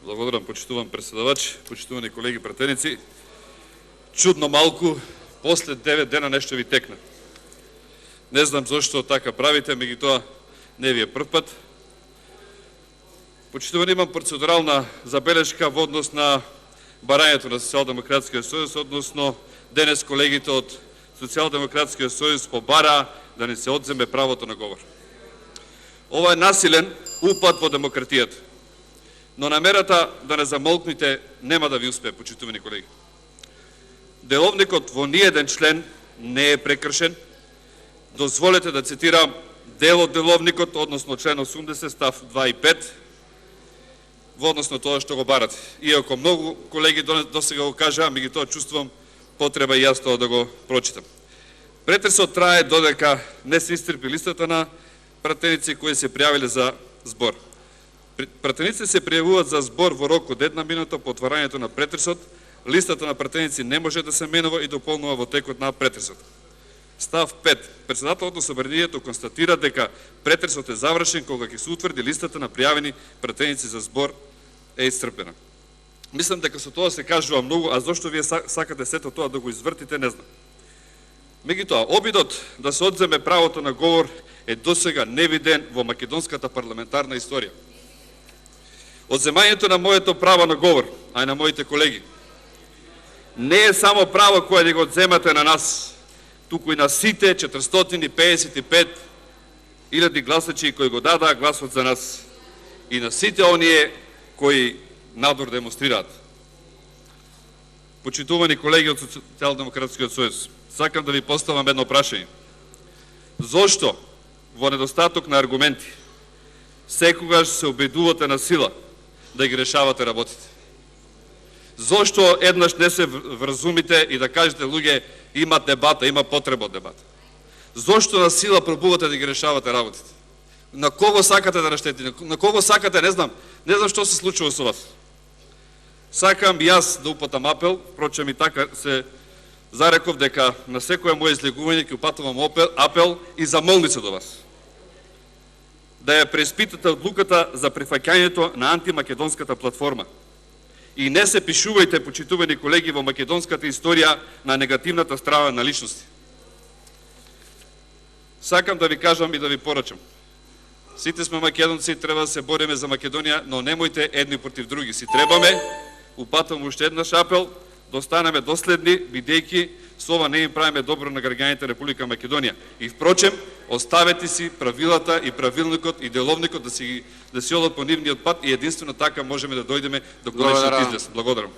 Благодарам, почитуван председавач, почитувани колеги пратеници. Чудно малку, после 9 дена нешто ви текна. Не знам зашто така правите, меѓутоа не ви е прв пат. Почитуван, имам процедурална забелешка во однос на барањето на Социјалдемократскиот сојуз, односно денес колегите од Социјалдемократскиот сојуз побара да не се одземе правото на говор. Ова е насилен упад во демократијата. Но намерата да не замолкнете нема да ви успее, почитувани колеги. Деловникот во ниеден член не е прекршен. Дозволете да цитирам дел од деловникот, односно член 80 став 2 и 5, во однос на тоа што го барате. Иако многу колеги досега го кажаа, меѓутоа чувствувам потреба и јас тоа да го прочитам. Претресот трае додека не се истрпи листата на пратеници кои се пријавиле за збор. Пратеници се пријавуваат за збор во рок од 1 минута по отварањето на претресот. Листата на пратеници не може да се менува и дополнува во текот на претресот. Став 5. Председателот на собранието констатира дека претресот е завршен кога ќе се утврди листата на пријавени пратеници за збор е исцрпена. Мислам дека со тоа се кажува многу, а зошто вие сакате сето тоа да го извртите, не знам. Меѓутоа, обидот да се одземе правото на говор е досега невиден во македонската парламентарна историја. Одземањето на моето право на говор, а и на моите колеги, не е само право кое да го одземате на нас, туку и на сите 455.000 гласачи кои го дадаа гласот за нас и на сите оние кои надор демонстрираат. Почитувани колеги од Социјалдемократскиот сојуз, сакам да ви поставам едно прашање. Зошто во недостаток на аргументи секогаш се обидувате на сила да ги решавате работите? Зошто еднаш не се вразумите и да кажете луѓе има дебата, има потреба од дебата? Зошто на сила пробувате да ги решавате работите? На кого сакате да наштетите? На кого сакате, не знам што се случува со вас. Сакам јас да упатам апел, впрочем и така се зареков дека на секое моје излегување ќе упатувам апел и замолница до вас. Да ја преиспитате одлуката за прифаќањето на антимакедонската платформа. И не се пишувајте, почитувани колеги, во македонската историја на негативната страна на личности. Сакам да ви кажам и да ви порачам. Сите сме македонци, треба да се бориме за Македонија, но немојте едни против други. Си требаме, упатам уште еднаш апел, да останеме доследни, бидејќи со ова не им правиме добро на граѓаните Република Македонија. И впрочем, оставете си правилата и правилникот и деловникот да си одат по нивниот пат и единствено така можеме да дојдеме до конечниот излез. Благодарам.